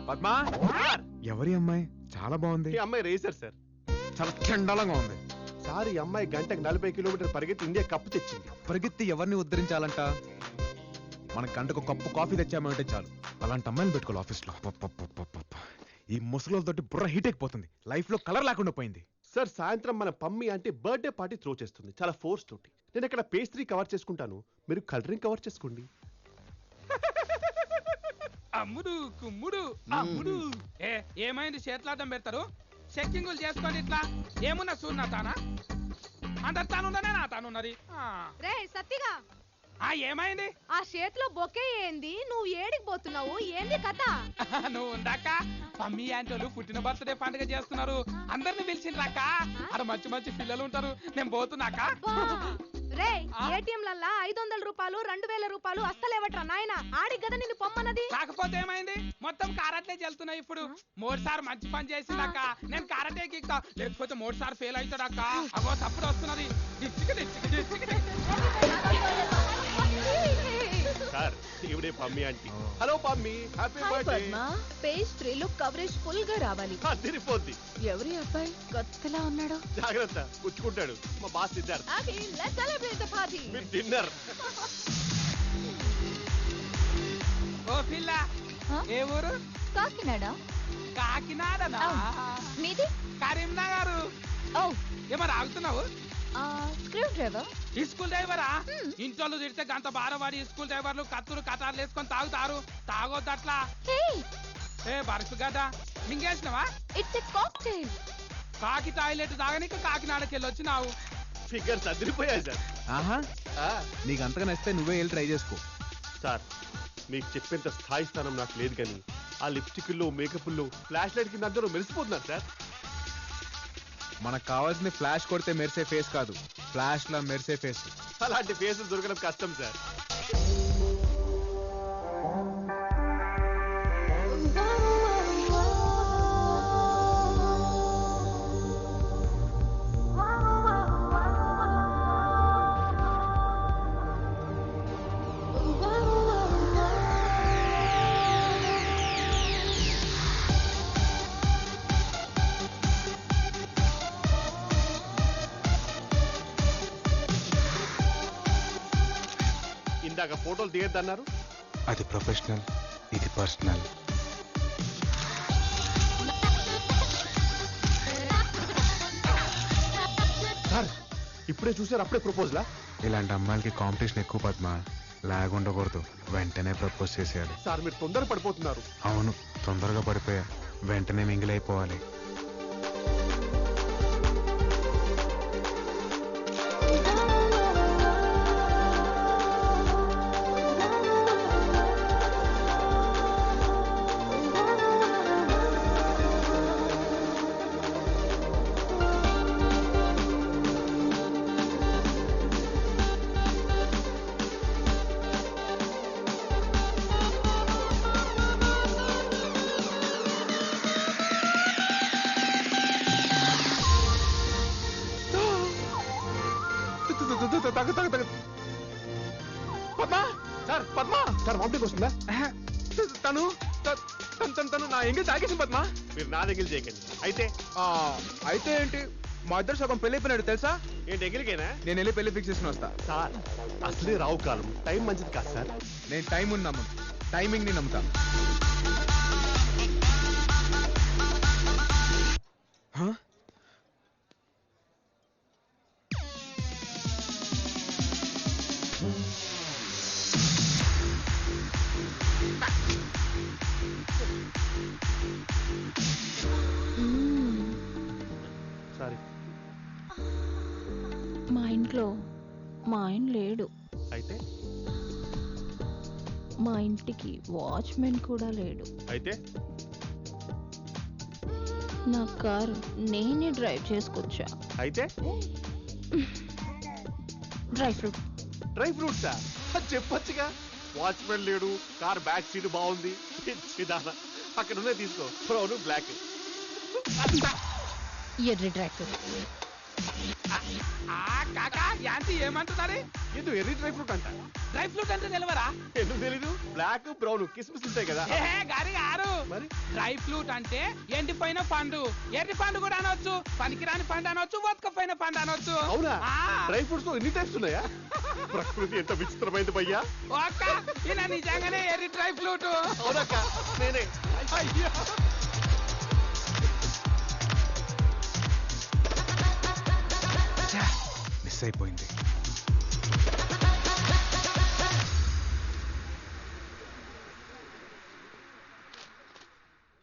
పద్మా, ఎవరి అమ్మాయి? చాలా బాగుంది. ఈ అమ్మాయి రేసర్ సార్. చాలా చండాలంగా ఉంది సార్. ఈ అమ్మాయి గంటకు 40 కిలోమీటర్ పరిగెత్తి ఇండియా కప్పు తెచ్చింది. పరిగెత్తి ఎవరిని ఉద్ధరించాలంట? మన గంటకు కప్పు కాఫీ తెచ్చామంటే చాలు. అలాంటి అమ్మాయిని పెట్టుకోవాలి ఆఫీస్లో. ఈ ముసలితోటి బుర్ర హీట్ అయిపోతుంది. లైఫ్ లో కలర్ లేకుండా పోయింది. సార్ సాయంత్రం మన పమ్మి అంటే బర్త్డే పార్టీ త్రో చేస్తుంది చాలా ఫోర్స్ తోటి. నేను ఇక్కడ పేస్ట్రీ కవర్ చేసుకుంటాను, మీరు కలరింగ్ కవర్ చేసుకోండి. అమ్ముడు కుమ్ముడు అమ్ముడు. ఏమైంది? చేతులాటం పెడతారు, చెక్కింగులు చేసుకోండి. ఇట్లా ఏమున్నా చూడనా తానా? అందరు తానున్నదే నా తానున్నది. రే సత్తిగా, ఏమైంది? ఆ చేతిలో బొకే ఏంది? నువ్వు ఏడికి పోతున్నావు? ఏంది కథ? నువ్వు ఉందాక మమ్మీ ఆంటోలు పుట్టిన బర్త్డే పండుగ చేస్తున్నారు. అందరిని పిలిచిండ్రాక. అక్కడ మంచి మంచి పిల్లలు ఉంటారు. నేను పోతున్నాక. రే ఏటీఎంలల్లా 500 రూపాయలు 2000 రూపాయలు అస్తలేవట్రా నాయన. ఆడికి కదా నిన్ను పొమ్మన్నది. కాకపోతే ఏమైంది? మొత్తం కారట్లే చెల్తున్నాయి ఇప్పుడు. 3 సార్ మంచి పని చేసిందాక నేను కారటే కిక్తా, లేకపోతే 3 సార్ ఫెయిల్ అవుతాడాక. అగో తప్పుడు వస్తున్నది. సార్ ఇవిడే Pammi aunty. Hello Pammi, happy birthday. పేస్ట్రీలో కవరేజ్ ఫుల్ గా రావాలి. తిరిగిపోద్ది. ఎవరి అబ్బాయి కొత్తలా ఉన్నాడు? జాగ్రత్త, పుచ్చుకుంటాడు. మా boss Siddharth. Let's celebrate the party. మీరు డిన్నర్. ఓ పిల్ల, ఏ ఊరు? కాకినాడ. కాకినాడనా? మీది? కరీంనగర్. ఓ ఏమన్నా ఆగుతున్నావు? Screwdriver. ఈ స్కూల్ డ్రైవరా? ఇంట్లో తిడితే గంట బారవాడి స్కూల్ డ్రైవర్లు కత్తులు కటార్లు వేసుకొని తాగుతారు. తాగొద్దు అట్లా. బరుసు గడ్డ మింగేసినవా? It's a cocktail. కాకి టాయిలెట్ తాగనీకి కాకినాడకి వెళ్ళి వచ్చినావు. ఫిగర్స్ అదిరిపోయాయి సార్. ఆహా, నీకు అంతగా నచ్చితే నువ్వే వెళ్ళి ట్రై చేసుకో. సార్ మీకు చెప్పేంత స్థాయి స్థానం నాకు లేదు, కానీ ఆ లిప్స్టిక్లో మేకప్లో ఫ్లాష్ లైట్ కింద అందరూ మెరిసిపోతున్నారు సార్. మనకు కావాల్సింది ఫ్లాష్ కొడితే మెరిసే ఫేస్ కాదు, ఫ్లాష్ లా మెరిసే ఫేస్. అలాంటి ఫేసులు దొరకడం కష్టం సార్. ఇందాక ఫోటోలు తీయద్దన్నారు. అది ప్రొఫెషనల్, ఇది పర్సనల్. సార్ ఇప్పుడే చూసారు, అప్పుడే ప్రపోజలా? ఇలాంటి అమ్మాయిలకి కాంపిటీషన్ ఎక్కువ పద్మ. లాగ్ ఉండకూడదు, వెంటనే ప్రపోజ్ చేసేయాలి. సార్ మీరు తొందర పడిపోతున్నారు. అవును, తొందరగా పడిపోయా. వెంటనే మింగిలైపోవాలి. Padma sir, Padma sir vomiting వస్తుందా? తను నా ఎంగేజ్ ఆగేసింది పద్మ. మీరు నా దగ్గర చేయకండి. అయితే ఏంటి, మా ఇద్దరు సగం పెళ్లి అయిపోయినాడు తెలుసా? ఏంటి ఎగిరికేనా? నేను వెళ్ళి పెళ్లి ఫిక్స్ చేసుకుని వస్తా. సార్ అసలే రావు కాలం, టైం మంచిది కాదు సార్. నేను టైం ఉంది నమ్మను, టైమింగ్ ని నమ్ముతా. సారీ. మా ఇంట్లో మా ఆయన లేడు. అయితే మా ఇంటికి వాచ్మెన్ కూడా లేడు. అయితే నా కారు నేనే డ్రైవ్ చేసుకొచ్చా. అయితే డ్రై ఫ్రూట్. డ్రై ఫ్రూట్సా? చెప్పొచ్చుగా. వాచ్మెన్ లేడు, కార్ బ్యాక్ సీట్ బాగుంది. అక్కడ ఉన్నాయి తీసుకో, బ్రౌన్ బ్లాక్. ఎర్రి డ్రై ఫ్రూట్. కాకా యాంటీ ఏమంటున్నారే? ఇది ఎర్రీ డ్రై ఫ్రూట్ అంట. డ్రై ఫ్రూట్ అంటే తెలవరా? ఎందుకు తెలీదు? బ్లాక్ బ్రౌన్ కిస్మిస్ ఉంటాయి కదా. గారి గారు మరి డ్రై ఫ్రూట్ అంటే ఎండిపోయిన పండు. ఎర్రి పండు కూడా అనొచ్చు, పనికిరాని పండు అనొచ్చు, బతకపోయిన పండు అనొచ్చు. అవునా? ఆ. డ్రై ఫ్రూట్స్ లో ఎన్ని టైప్స్ ఉన్నాయా? ప్రకృతి ఎంత విచిత్రమైంది భయ్యా. ఓ అక్క, ఈయన నిజంగానే ఎర్రి డ్రై ఫ్రూట్. అవునక్క, నేనే. అయ్యో. మిస్ అయిపోయింది.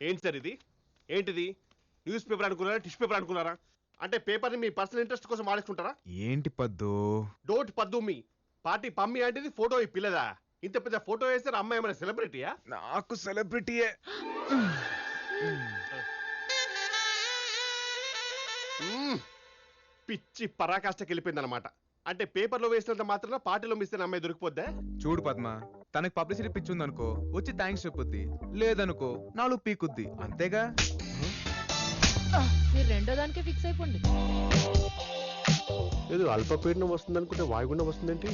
ఏంటి సార్ ఇది? ఏంటిది? న్యూస్ పేపర్ అనుకున్నారా, టిష్యూ పేపర్ అనుకున్నారా? అంటే పేపర్ని మీ పర్సనల్ ఇంట్రెస్ట్ కోసం వాడేసుకుంటారా? ఏంటి పద్దు? డోట్ పద్దు మీ పార్టీ పమ్మి అంటే ఫోటో ఈ పిల్లదా? ఇంత పెద్ద ఫోటో వేస్తే అమ్మాయి ఏమైనా సెలబ్రిటీయా? నాకు సెలబ్రిటీయే. పిచ్చి పరాకాష్ఠకి వెళ్ళిపోయింది అనమాట. అంటే పేపర్లో వేసినంత మాత్రం పార్టీలో మిస్ అయిన అమ్మాయి దొరికిపోద్దా? చూడు పద్మ, తనకి పబ్లిసిటీ పిచ్చి ఉందనుకో వచ్చి థ్యాంక్స్ చెప్పుద్ది, లేదనుకో నాలుగు పీకుద్ది, అంతేగా. మీరు రెండో దానికే ఫిక్స్ అయిపోండి. ఏదో అల్పపీడనం వస్తుంది అనుకుంటే వాయుగుండం వస్తుందేంటి?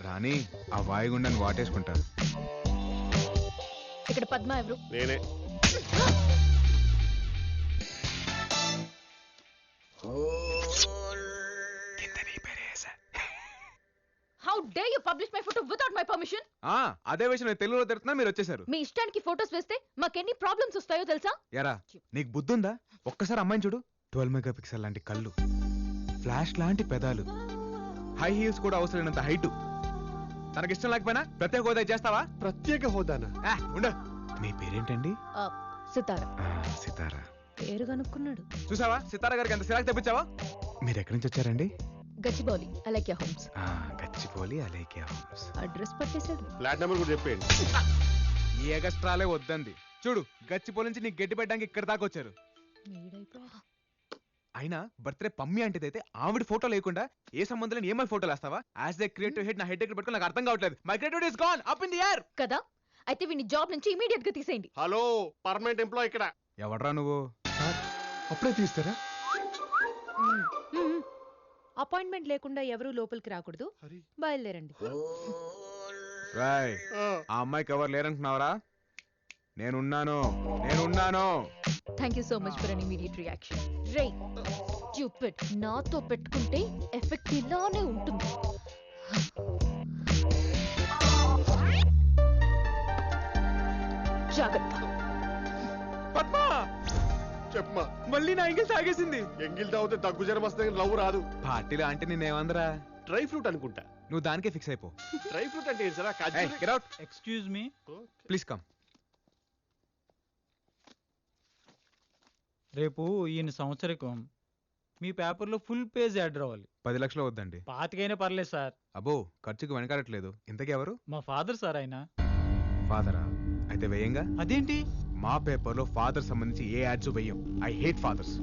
రాణి, ఆ వాయుగుండాన్ని వాటేసుకుంటా. ఇక్కడ పద్మ ఎవరు? నేనే. How day you publish my photo without my permission? అదే విషయం నేను తెలుగులో తిడుతున్నా, మీరు వచ్చేసారు. మీ ఇష్టానికి ఫోటోస్ వేస్తే మాకెన్ని ప్రాబ్లమ్స్ వస్తాయో తెలుసా? ఎరా, నీకు బుద్ధుందా? ఒక్కసారి అమ్మాయిని చూడు. 12 మెగాపిక్సెల్ లాంటి కళ్ళు, ఫ్లాష్ లాంటి పెదాలు, హై హీల్స్ కూడా అవసరమైనంత హైట్. తనకిష్టం లేకపోయినా ప్రత్యేక హోదా చేస్తావా? ప్రత్యేక హోదానా? ఉండ. మీ పేరేంటండి? సితారా. సితారా. పేరు కనుక్కున్నాడు. చూసావా, సితారా గారికి ఎంత సిరాకు తెప్పించావా? మీరు ఎక్కడి నుంచి వచ్చారండి? Gachibowli Alekhya Homes. Gachibowli Alekhya Homes. Address పట్టేశాడు. ఫ్లాట్ నెంబర్ కూడా చెప్పేయండి. ఈ ఎగస్ట్రాలే వద్దంది. చూడు, గచ్చిపోలి నుంచి నీకు గట్టి పెట్టడానికి ఇక్కడ దాకా వచ్చారు. అయినా బర్త్డే పమ్మి అంటేదైతే ఆవిడ ఫోటో లేకుండా ఏ సంబంధం లేని ఏమై ఫోటోలు వేస్తావా? యాజ్ ఏ క్రియేటివ్ హెడ్ నా హెడ్ దగ్గర పెట్టుకుని నాకు అర్థం కావట్లేదు. My creativity is gone up in the air. కదా, అయితే వీని జాబ్ నుంచి ఇమీడియట్ గా తీసేయండి. హలో, పర్మనెంట్ ఎంప్లాయ్ ఇక్కడ. ఎవడ్రా నువ్వు? అప్పుడే తీస్తారా? అపాయింట్మెంట్ లేకుండా ఎవరూ లోపలికి రాకూడదు. బయలుదేరండి. రాయ్, ఆ అమ్మాయికి ఎవరు లేరంటున్నావరా? నేనున్నాను. Thank you so much for an immediate reaction. Ray stupid, నాతో పెట్టుకుంటే ఎఫెక్ట్ ఇలానే ఉంటుంది. జాగ్రత్త. పద్మా, చెప్పమా. మళ్ళీ నా ఎంగిల్ తాగేసింది. ఎంగిల్ తాగితే దగ్గు జ్వరం వస్తుంది, లవ్ రాదు. పార్టీలో అంటే నేనేమందరా? డ్రై ఫ్రూట్ అనుకుంటా. నువ్వు దానికే ఫిక్స్ అయిపో. డ్రై ఫ్రూట్ అంటే ఏంటి sir? Get out. Excuse me, please come. రేపు ఈయన సంవత్సరికం. మీ పేపర్లో ఫుల్ పేజ్ యాడ్ రావాలి. 10 లక్షలు వద్దండి. పాతికైనా పర్లేదు సార్. అబ్బో, ఖర్చుకు వెనకాడట్లేదు. ఇంతకీ ఎవరు? మా ఫాదర్ సార్ ఆయన. ఫాదరా? అయితే వేయంగా. అదేంటి? మా పేపర్లో ఫాదర్ సంబంధించి ఏ యాడ్స్ వేయం. I hate fathers.